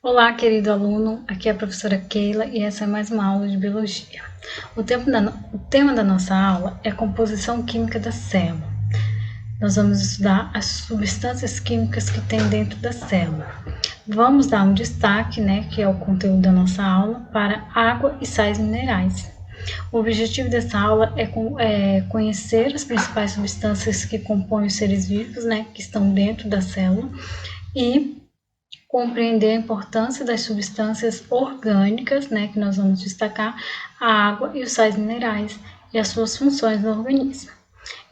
Olá, querido aluno, aqui é a professora Keila e essa é mais uma aula de Biologia. O tema da nossa aula é a composição química da célula. Nós vamos estudar as substâncias químicas que tem dentro da célula. Vamos dar um destaque, que é o conteúdo da nossa aula, para água e sais minerais. O objetivo dessa aula é conhecer as principais substâncias que compõem os seres vivos, que estão dentro da célula, e compreender a importância das substâncias orgânicas, que nós vamos destacar, a água e os sais minerais e as suas funções no organismo.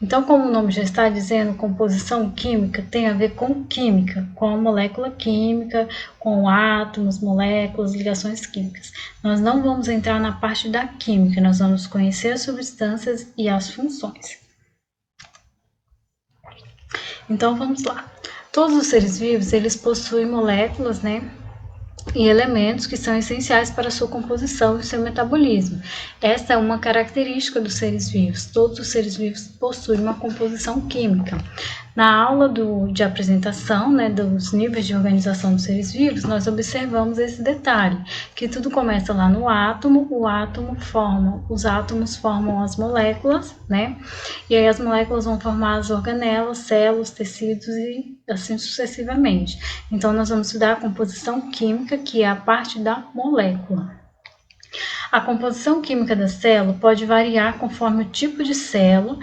Então, como o nome já está dizendo, composição química tem a ver com química, com a molécula química, com átomos, moléculas, ligações químicas. Nós não vamos entrar na parte da química, nós vamos conhecer as substâncias e as funções. Então, vamos lá. Todos os seres vivos, eles possuem moléculas, e elementos que são essenciais para a sua composição e seu metabolismo. Essa é uma característica dos seres vivos. Todos os seres vivos possuem uma composição química. Na aula de apresentação, dos níveis de organização dos seres vivos, nós observamos esse detalhe, que tudo começa lá no átomo, os átomos formam as moléculas, e aí as moléculas vão formar as organelas, células, tecidos e assim sucessivamente. Então, nós vamos estudar a composição química, que é a parte da molécula. A composição química da célula pode variar conforme o tipo de célula,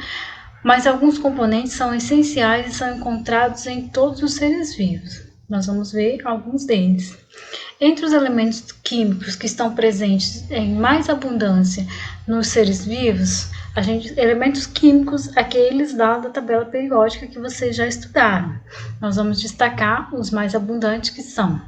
mas alguns componentes são essenciais e são encontrados em todos os seres vivos. Nós vamos ver alguns deles. Entre os elementos químicos que estão presentes em mais abundância nos seres vivos, elementos químicos, aqueles lá da tabela periódica que vocês já estudaram. Nós vamos destacar os mais abundantes, que são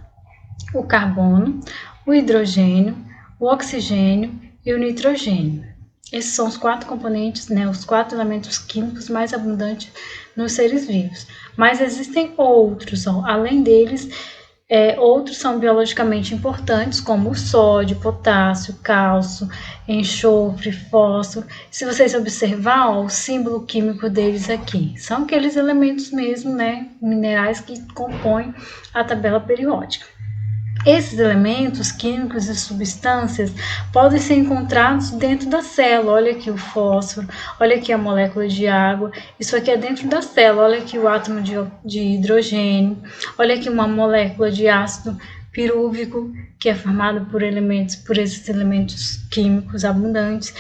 o carbono, o hidrogênio, o oxigênio e o nitrogênio. Esses são os 4 componentes, os 4 elementos químicos mais abundantes nos seres vivos. Mas existem outros, além deles, outros são biologicamente importantes, como o sódio, potássio, cálcio, enxofre, fósforo. Se vocês observar, o símbolo químico deles aqui, são aqueles elementos mesmo, minerais que compõem a tabela periódica. Esses elementos químicos e substâncias podem ser encontrados dentro da célula. Olha aqui o fósforo, olha aqui a molécula de água, isso aqui é dentro da célula. Olha aqui o átomo de hidrogênio, olha aqui uma molécula de ácido pirúvico, que é formada por esses elementos químicos abundantes.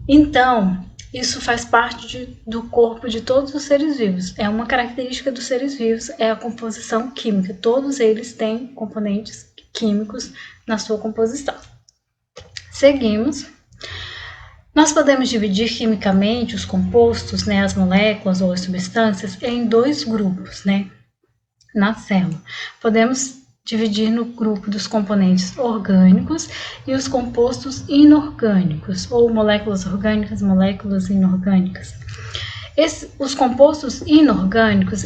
Então, isso faz parte do corpo de todos os seres vivos. É uma característica dos seres vivos, é a composição química. Todos eles têm componentes químicos na sua composição. Seguimos. Nós podemos dividir quimicamente os compostos, as moléculas ou as substâncias, em 2 grupos, na célula. Podemos dividir no grupo dos componentes orgânicos e os compostos inorgânicos, ou moléculas orgânicas, moléculas inorgânicas. Os compostos inorgânicos,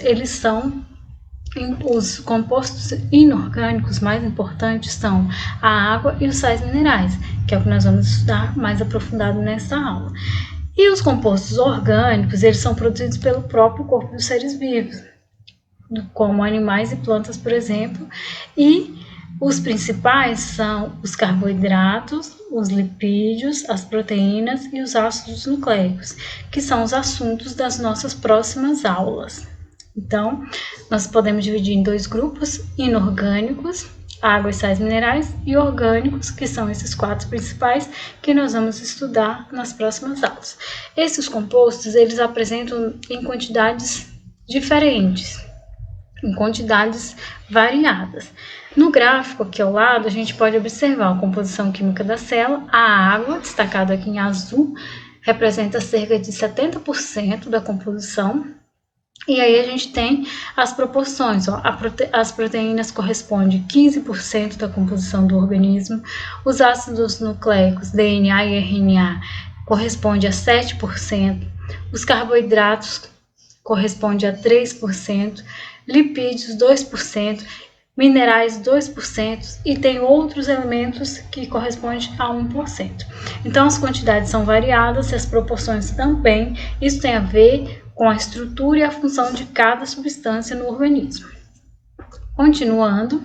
os compostos inorgânicos mais importantes são a água e os sais minerais, que é o que nós vamos estudar mais aprofundado nessa aula. E os compostos orgânicos, eles são produzidos pelo próprio corpo dos seres vivos, como animais e plantas, por exemplo, e os principais são os carboidratos, os lipídios, as proteínas e os ácidos nucleicos, que são os assuntos das nossas próximas aulas. Então, nós podemos dividir em 2 grupos: inorgânicos, água e sais minerais, e orgânicos, que são esses 4 principais que nós vamos estudar nas próximas aulas. Esses compostos, eles apresentam em quantidades diferentes, em quantidades variadas. No gráfico aqui ao lado, a gente pode observar a composição química da célula. A água, destacada aqui em azul, representa cerca de 70% da composição. E aí a gente tem as proporções, as proteínas correspondem a 15% da composição do organismo, os ácidos nucleicos, DNA e RNA, correspondem a 7%, os carboidratos correspondem a 3%, lipídios 2%, minerais 2% e tem outros elementos que correspondem a 1%. Então as quantidades são variadas e as proporções também. Isso tem a ver com a estrutura e a função de cada substância no organismo. Continuando,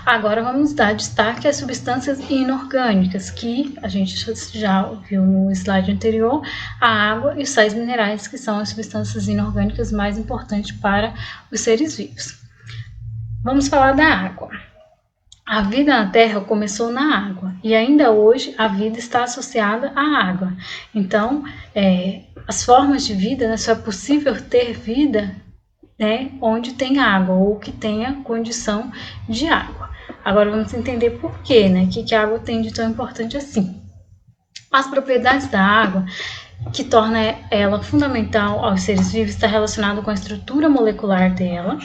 agora vamos dar destaque às substâncias inorgânicas, que a gente já viu no slide anterior, a água e os sais minerais, que são as substâncias inorgânicas mais importantes para os seres vivos. Vamos falar da água. A vida na Terra começou na água e ainda hoje a vida está associada à água. Então, as formas de vida, né, só é possível ter vida, né, onde tem água ou que tenha condição de água. Agora vamos entender por quê, né, que a água tem de tão importante assim. As propriedades da água que torna ela fundamental aos seres vivos está relacionado com a estrutura molecular dela,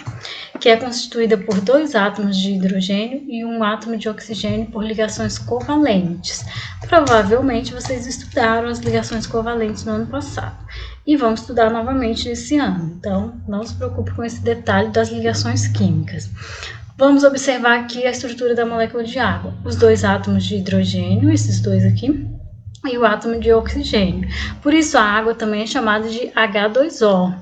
que é constituída por 2 átomos de hidrogênio e 1 átomo de oxigênio por ligações covalentes. Provavelmente vocês estudaram as ligações covalentes no ano passado e vão estudar novamente esse ano, então não se preocupe com esse detalhe das ligações químicas. Vamos observar aqui a estrutura da molécula de água. Os 2 átomos de hidrogênio, esses 2 aqui, e o átomo de oxigênio. Por isso a água também é chamada de H2O.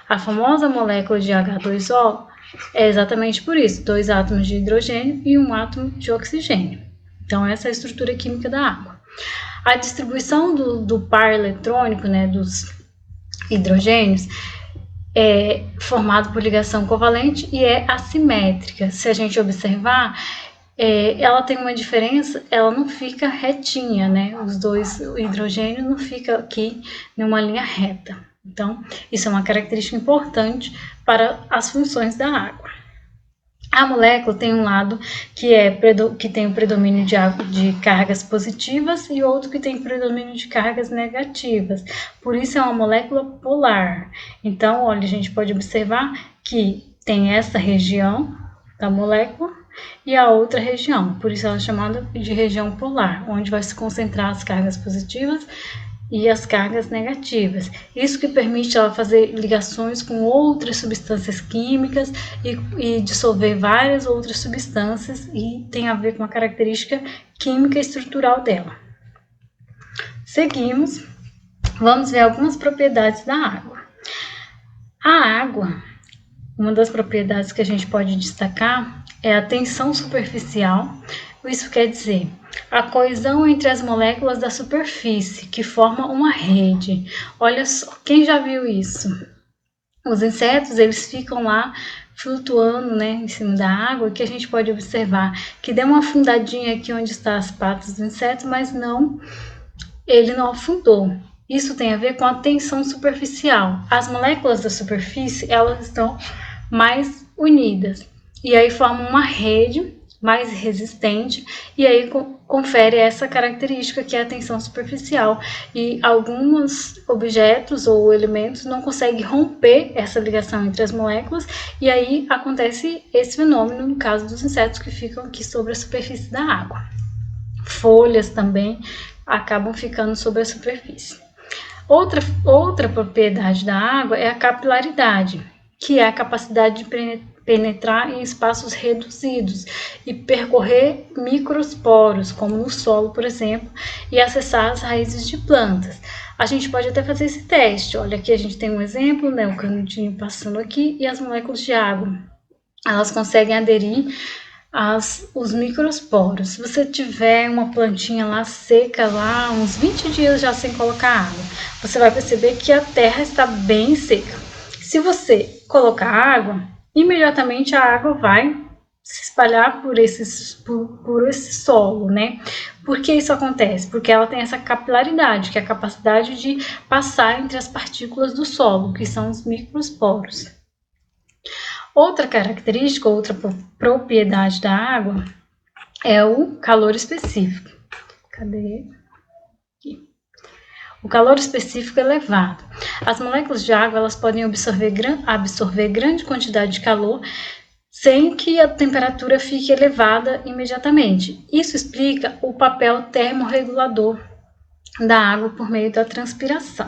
A famosa molécula de H2O é exatamente por isso, 2 átomos de hidrogênio e 1 átomo de oxigênio. Então essa é a estrutura química da água. A distribuição do par eletrônico, né, dos hidrogênios, é formado por ligação covalente e é assimétrica. Se a gente observar, ela tem uma diferença, ela não fica retinha, né? Os 2 hidrogênios não ficam aqui numa linha reta. Então, isso é uma característica importante para as funções da água. A molécula tem um lado que tem o predomínio de cargas positivas e outro que tem predomínio de cargas negativas. Por isso é uma molécula polar. Então, olha, a gente pode observar que tem essa região da molécula e a outra região, por isso ela é chamada de região polar, onde vai se concentrar as cargas positivas e as cargas negativas. Isso que permite ela fazer ligações com outras substâncias químicas e dissolver várias outras substâncias e tem a ver com a característica química e estrutural dela. Seguimos, vamos ver algumas propriedades da água. A água, uma das propriedades que a gente pode destacar é a tensão superficial. Isso quer dizer a coesão entre as moléculas da superfície, que forma uma rede. Olha só, quem já viu isso? Os insetos, eles ficam lá flutuando, né, em cima da água, que a gente pode observar que deu uma afundadinha aqui onde estão as patas do inseto, mas ele não afundou. Isso tem a ver com a tensão superficial. As moléculas da superfície, elas estão mais unidas e aí formam uma rede mais resistente e aí confere essa característica que é a tensão superficial, e alguns objetos ou elementos não conseguem romper essa ligação entre as moléculas e aí acontece esse fenômeno no caso dos insetos que ficam aqui sobre a superfície da água. Folhas também acabam ficando sobre a superfície. Outra propriedade da água é a capilaridade, que é a capacidade de penetrar em espaços reduzidos e percorrer microsporos, como no solo, por exemplo, e acessar as raízes de plantas. A gente pode até fazer esse teste. Olha, aqui a gente tem um exemplo, né, o canudinho passando aqui e as moléculas de água. Elas conseguem aderir os microsporos. Se você tiver uma plantinha lá seca, lá uns 20 dias já sem colocar água, você vai perceber que a terra está bem seca. Se você colocar água, imediatamente a água vai se espalhar por esse solo, né? Por que isso acontece? Porque ela tem essa capilaridade, que é a capacidade de passar entre as partículas do solo, que são os microsporos. Outra característica, outra propriedade da água é o calor específico. Cadê? Aqui. O calor específico elevado. As moléculas de água, elas podem absorver grande quantidade de calor sem que a temperatura fique elevada imediatamente. Isso explica o papel termorregulador da água por meio da transpiração.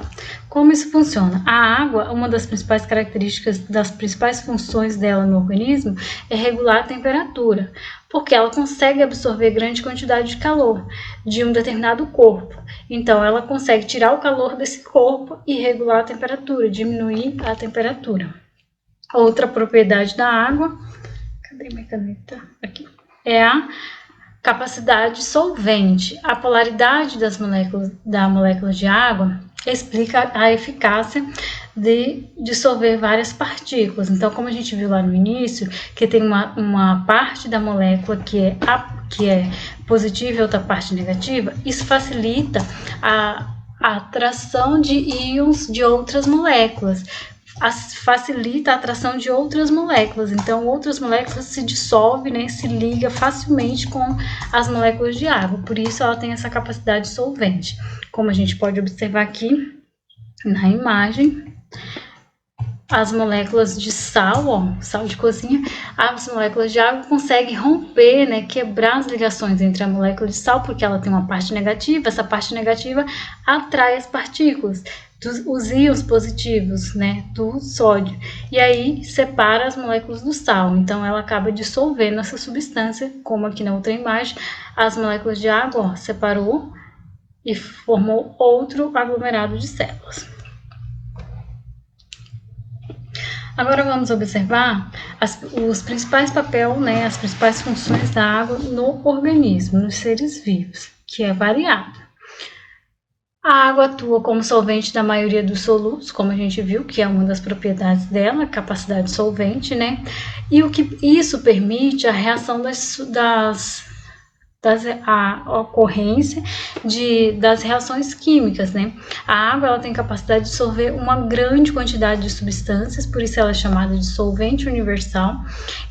Como isso funciona? A água, uma das principais características, das principais funções dela no organismo é regular a temperatura, porque ela consegue absorver grande quantidade de calor de um determinado corpo. Então, ela consegue tirar o calor desse corpo e regular a temperatura, diminuir a temperatura. Outra propriedade da água, Cadê minha caneta? Aqui. É a capacidade solvente. A polaridade da molécula de água explica a eficácia de dissolver várias partículas. Então, como a gente viu lá no início, que tem uma parte da molécula que é positiva e outra parte negativa, isso facilita a atração de íons de outras moléculas, facilita a atração de outras moléculas. Então, outras moléculas se dissolvem, né, se liga facilmente com as moléculas de água. Por isso, ela tem essa capacidade solvente. Como a gente pode observar aqui na imagem, as moléculas de sal, ó, sal de cozinha, as moléculas de água conseguem romper, né, quebrar as ligações entre a molécula de sal, porque ela tem uma parte negativa, essa parte negativa atrai as partículas, os íons positivos, né, do sódio, e aí separa as moléculas do sal, então ela acaba dissolvendo essa substância, como aqui na outra imagem, as moléculas de água, ó, separou e formou outro aglomerado de células. Agora vamos observar os principais papéis, né, as principais funções da água no organismo, nos seres vivos, que é variado. A água atua como solvente da maioria dos solutos, como a gente viu, que é uma das propriedades dela, a capacidade solvente, né? E o que isso permite a reação a ocorrência das reações químicas, né? A água ela tem capacidade de dissolver uma grande quantidade de substâncias, por isso ela é chamada de solvente universal.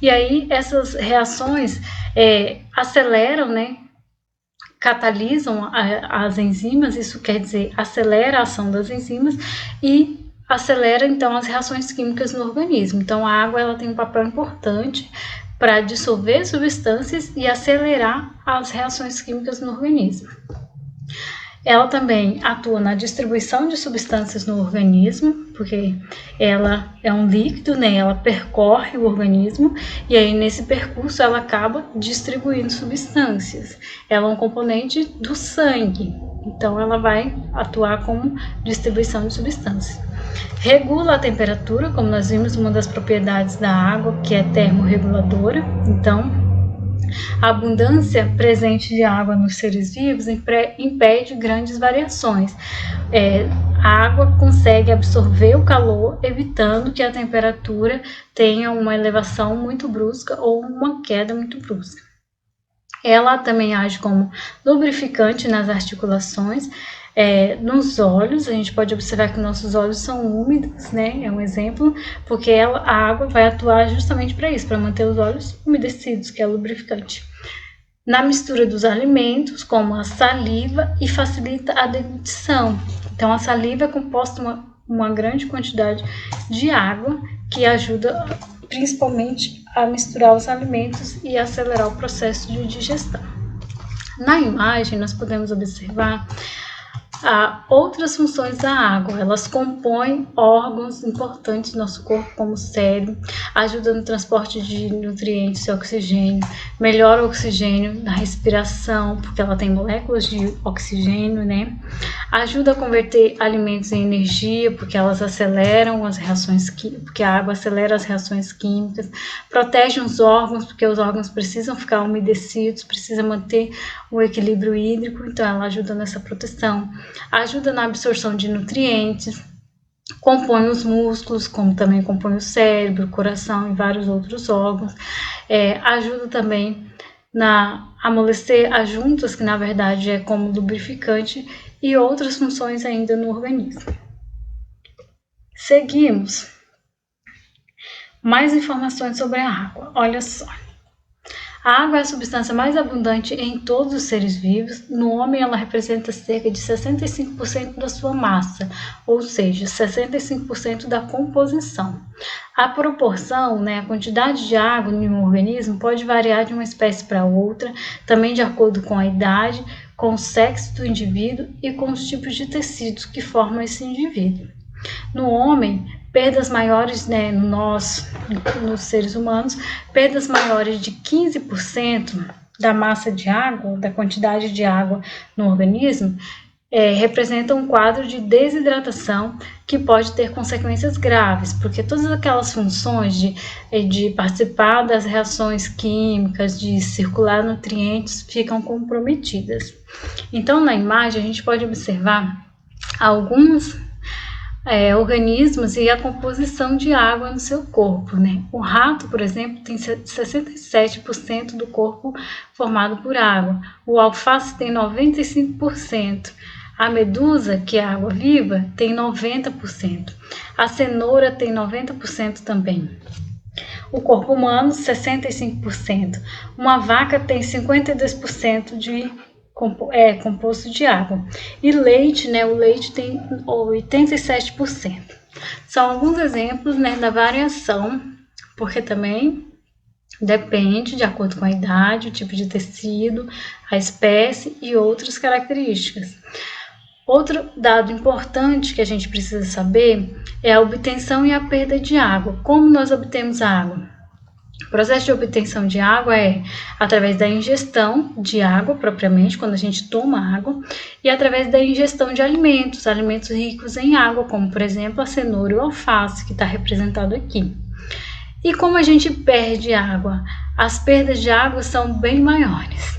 E aí essas reações aceleram, né? Catalisam as enzimas, isso quer dizer acelera a ação das enzimas e acelera então as reações químicas no organismo. Então a água ela tem um papel importante para dissolver substâncias e acelerar as reações químicas no organismo. Ela também atua na distribuição de substâncias no organismo, porque ela é um líquido, né? Ela percorre o organismo e aí nesse percurso ela acaba distribuindo substâncias. Ela é um componente do sangue, então ela vai atuar como distribuição de substâncias. Regula a temperatura, como nós vimos, uma das propriedades da água, que é termorreguladora. Então, a abundância presente de água nos seres vivos impede grandes variações. A água consegue absorver o calor, evitando que a temperatura tenha uma elevação muito brusca ou uma queda muito brusca. Ela também age como lubrificante nas articulações, nos olhos. A gente pode observar que nossos olhos são úmidos, né? É um exemplo, porque a água vai atuar justamente para isso, para manter os olhos umedecidos, que é lubrificante. Na mistura dos alimentos, como a saliva, e facilita a deglutição. Então, a saliva é composta uma grande quantidade de água, que ajuda principalmente a misturar os alimentos e acelerar o processo de digestão. Na imagem, nós podemos observar outras funções da água. Elas compõem órgãos importantes do nosso corpo, como o cérebro, ajuda no transporte de nutrientes e oxigênio, melhora o oxigênio na respiração, porque ela tem moléculas de oxigênio, né? Ajuda a converter alimentos em energia, porque elas aceleram as reações químicas, porque a água acelera as reações químicas, protege os órgãos, porque os órgãos precisam ficar umedecidos, precisa manter o equilíbrio hídrico, então ela ajuda nessa proteção. Ajuda na absorção de nutrientes, compõe os músculos, como também compõe o cérebro, o coração e vários outros órgãos. Ajuda também na amolecer as juntas, que na verdade é como lubrificante, e outras funções ainda no organismo. Seguimos. Mais informações sobre a água. Olha só. A água é a substância mais abundante em todos os seres vivos. No homem, ela representa cerca de 65% da sua massa, ou seja, 65% da composição. A proporção, né, a quantidade de água em um organismo pode variar de uma espécie para outra, também de acordo com a idade, com o sexo do indivíduo e com os tipos de tecidos que formam esse indivíduo. No homem, perdas maiores, né, nos seres humanos, perdas maiores de 15% da massa de água, da quantidade de água no organismo, representa um quadro de desidratação que pode ter consequências graves, porque todas aquelas funções de participar das reações químicas, de circular nutrientes, ficam comprometidas. Então, na imagem, a gente pode observar alguns organismos e a composição de água no seu corpo, né? O rato, por exemplo, tem 67% do corpo formado por água. O alface tem 95%. A medusa, que é água viva, tem 90%. A cenoura tem 90% também. O corpo humano, 65%. Uma vaca tem 52% de composto de água. E leite, né? O leite tem 87%. São alguns exemplos, né, da variação, porque também depende de acordo com a idade, o tipo de tecido, a espécie e outras características. Outro dado importante que a gente precisa saber é a obtenção e a perda de água. Como nós obtemos a água? O processo de obtenção de água é através da ingestão de água propriamente, quando a gente toma água, e através da ingestão de alimentos ricos em água, como por exemplo a cenoura e o alface, que está representado aqui. E como a gente perde água? As perdas de água são bem maiores.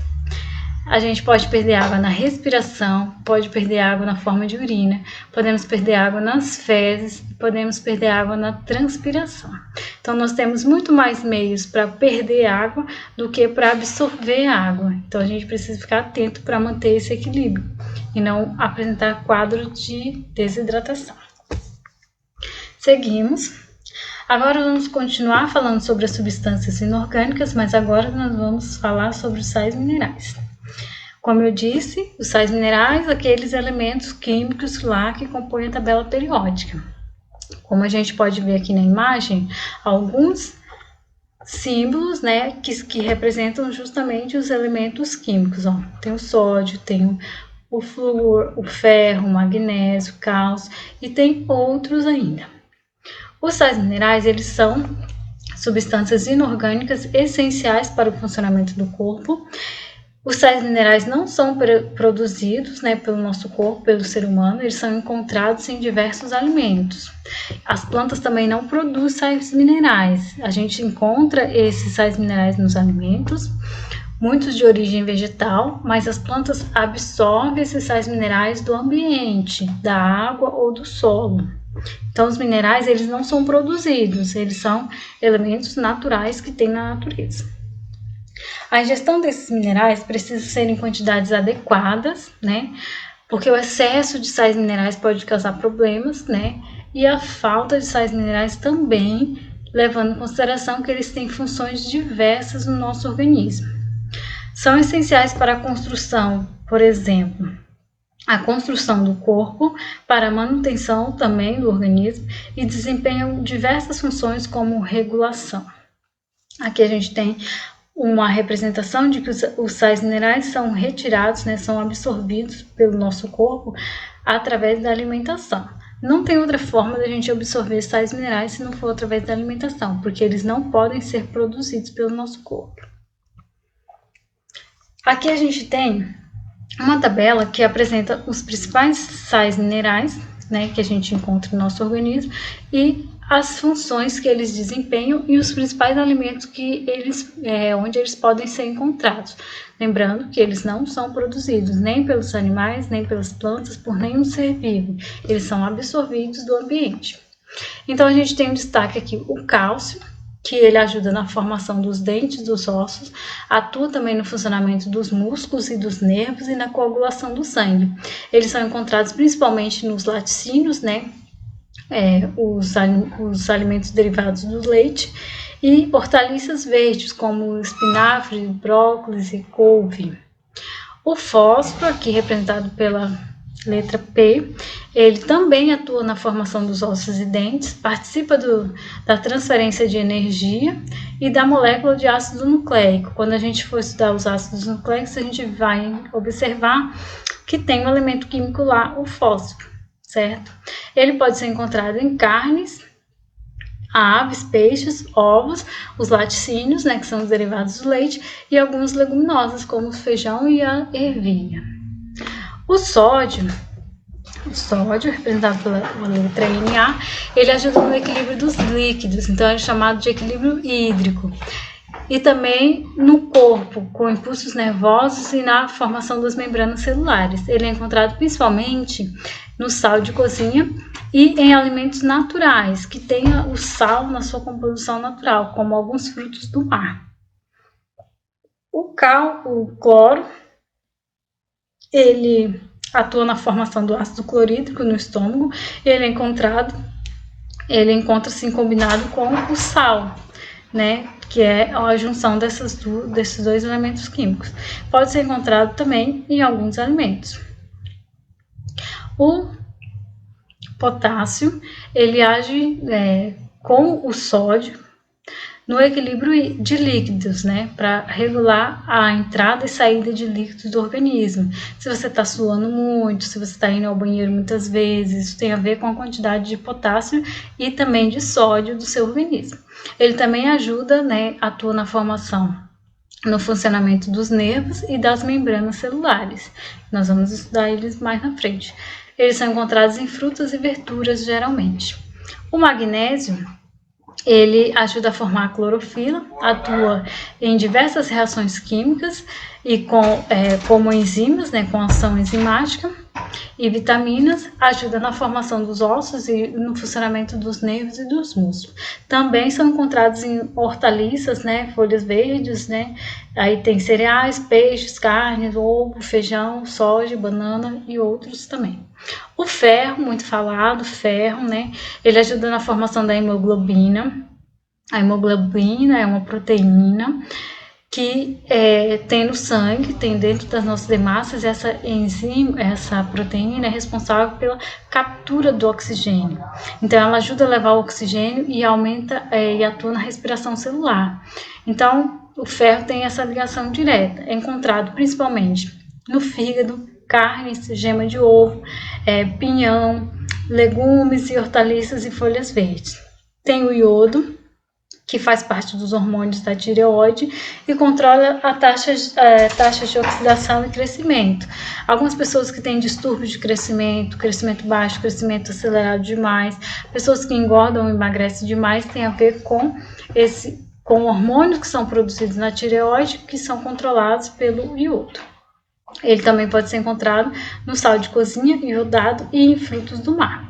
A gente pode perder água na respiração, pode perder água na forma de urina, podemos perder água nas fezes, podemos perder água na transpiração. Então, nós temos muito mais meios para perder água do que para absorver água. Então, a gente precisa ficar atento para manter esse equilíbrio e não apresentar quadro de desidratação. Seguimos. Agora vamos continuar falando sobre as substâncias inorgânicas, mas agora nós vamos falar sobre os sais minerais. Como eu disse, os sais minerais, aqueles elementos químicos lá que compõem a tabela periódica. Como a gente pode ver aqui na imagem, alguns símbolos, né, que representam justamente os elementos químicos. Ó. Tem o sódio, tem o flúor, o ferro, o magnésio, o cálcio e tem outros ainda. Os sais minerais, eles são substâncias inorgânicas essenciais para o funcionamento do corpo. Os sais minerais não são produzidos, né, pelo nosso corpo, pelo ser humano, eles são encontrados em diversos alimentos. As plantas também não produzem sais minerais. A gente encontra esses sais minerais nos alimentos, muitos de origem vegetal, mas as plantas absorvem esses sais minerais do ambiente, da água ou do solo. Então, os minerais, eles não são produzidos, eles são elementos naturais que tem na natureza. A ingestão desses minerais precisa ser em quantidades adequadas, né? Porque o excesso de sais minerais pode causar problemas, né? E a falta de sais minerais também, levando em consideração que eles têm funções diversas no nosso organismo. São essenciais para a construção, por exemplo, a construção do corpo, para a manutenção também do organismo e desempenham diversas funções como regulação. Aqui a gente tem uma representação de que os sais minerais são retirados, né, são absorvidos pelo nosso corpo através da alimentação. Não tem outra forma da gente absorver sais minerais se não for através da alimentação, porque eles não podem ser produzidos pelo nosso corpo. Aqui a gente tem uma tabela que apresenta os principais sais minerais, né, que a gente encontra no nosso organismo e as funções que eles desempenham e os principais alimentos que onde eles podem ser encontrados. Lembrando que eles não são produzidos nem pelos animais, nem pelas plantas, por nenhum ser vivo. Eles são absorvidos do ambiente. Então, a gente tem um destaque aqui o cálcio, que ele ajuda na formação dos dentes, dos ossos, atua também no funcionamento dos músculos e dos nervos e na coagulação do sangue. Eles são encontrados principalmente nos laticínios, né? Os alimentos derivados do leite e hortaliças verdes como espinafre, brócolis e couve. O fósforo, aqui representado pela letra P, ele também atua na formação dos ossos e dentes, participa da transferência de energia e da molécula de ácido nucleico. Quando a gente for estudar os ácidos nucleicos, a gente vai observar que tem um elemento químico lá, o fósforo, certo? Ele pode ser encontrado em carnes, aves, peixes, ovos, os laticínios, né, que são os derivados do leite, e algumas leguminosas, como o feijão e a ervilha. O sódio, O sódio, representado pela letra Na, ele ajuda no equilíbrio dos líquidos, então é chamado de equilíbrio hídrico. E também no corpo, com impulsos nervosos e na formação das membranas celulares. Ele é encontrado principalmente no sal de cozinha e em alimentos naturais, que tenham o sal na sua composição natural, como alguns frutos do mar. O cloro, ele atua na formação do ácido clorídrico no estômago. Ele encontra-se combinado com o sal, né, que é a junção desses dois elementos químicos. Pode ser encontrado também em alguns alimentos. O potássio, ele age com o sódio no equilíbrio de líquidos, né, para regular a entrada e saída de líquidos do organismo. Se você está suando muito, se você está indo ao banheiro muitas vezes, isso tem a ver com a quantidade de potássio e também de sódio do seu organismo. Ele também ajuda, né, atua na formação, no funcionamento dos nervos e das membranas celulares. Nós vamos estudar eles mais na frente. Eles são encontrados em frutas e verduras, geralmente. O magnésio, ele ajuda a formar a clorofila, atua em diversas reações químicas e como enzimas, né, com ação enzimática, e vitaminas, ajuda na formação dos ossos e no funcionamento dos nervos e dos músculos. Também são encontrados em hortaliças, né, folhas verdes, né, aí tem cereais, peixes, carnes, ovo, feijão, soja, banana e outros também. O ferro, muito falado, né, ele ajuda na formação da hemoglobina. A hemoglobina é uma proteína que tem no sangue, tem dentro das nossas hemácias. Essa enzima, essa proteína é responsável pela captura do oxigênio. Então, ela ajuda a levar o oxigênio e aumenta e atua na respiração celular. Então, o ferro tem essa ligação direta. É encontrado principalmente no fígado, carnes, gema de ovo, pinhão, legumes e hortaliças e folhas verdes. Tem o iodo, que faz parte dos hormônios da tireoide e controla a taxa de oxidação e crescimento. Algumas pessoas que têm distúrbio de crescimento baixo, crescimento acelerado demais, pessoas que engordam ou emagrecem demais, tem a ver com hormônios que são produzidos na tireoide, que são controlados pelo iodo. Ele também pode ser encontrado no sal de cozinha, iodado e em frutos do mar.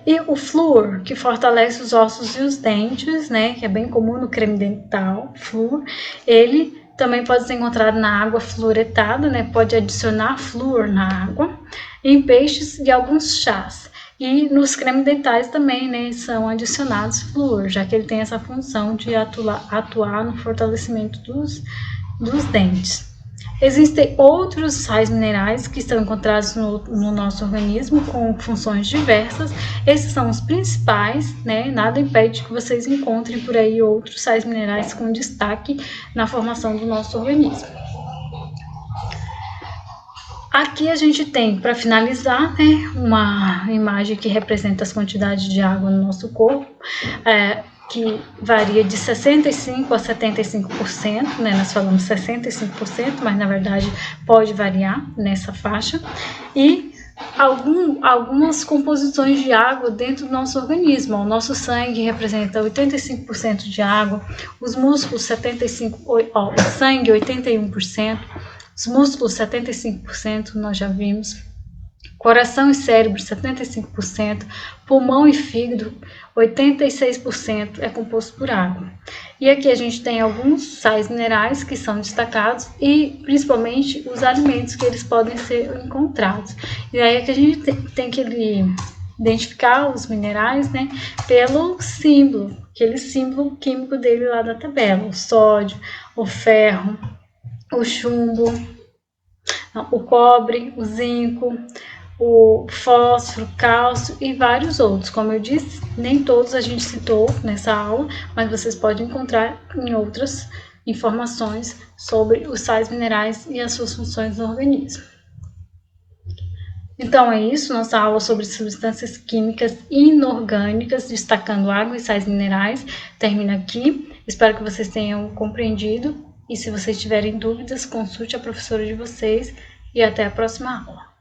E o flúor, que fortalece os ossos e os dentes, né, que é bem comum no creme dental, flúor, ele também pode ser encontrado na água fluoretada, né, pode adicionar flúor na água, em peixes e alguns chás. E nos cremes dentais também, né, são adicionados flúor, já que ele tem essa função de atuar no fortalecimento dos dentes. Existem outros sais minerais que estão encontrados no nosso organismo com funções diversas. Esses são os principais, né? Nada impede que vocês encontrem por aí outros sais minerais com destaque na formação do nosso organismo. Aqui a gente tem, para finalizar, né, uma imagem que representa as quantidades de água no nosso corpo, que varia de 65% a 75%, né? Nós falamos 65%, mas na verdade pode variar nessa faixa, e algumas composições de água dentro do nosso organismo. O nosso sangue representa 85% de água, os músculos 75%, o sangue 81%, os músculos 75%, nós já vimos. Coração e cérebro, 75%, pulmão e fígado, 86% é composto por água. E aqui a gente tem alguns sais minerais que são destacados e principalmente os alimentos que eles podem ser encontrados. E aí é que a gente tem que identificar os minerais, né, pelo símbolo, aquele símbolo químico dele lá da tabela: o sódio, o ferro, o chumbo, o cobre, o zinco, o fósforo, cálcio e vários outros. Como eu disse, nem todos a gente citou nessa aula, mas vocês podem encontrar em outras informações sobre os sais minerais e as suas funções no organismo. Então é isso, nossa aula sobre substâncias químicas inorgânicas, destacando água e sais minerais, termina aqui. Espero que vocês tenham compreendido e se vocês tiverem dúvidas, consulte a professora de vocês e até a próxima aula.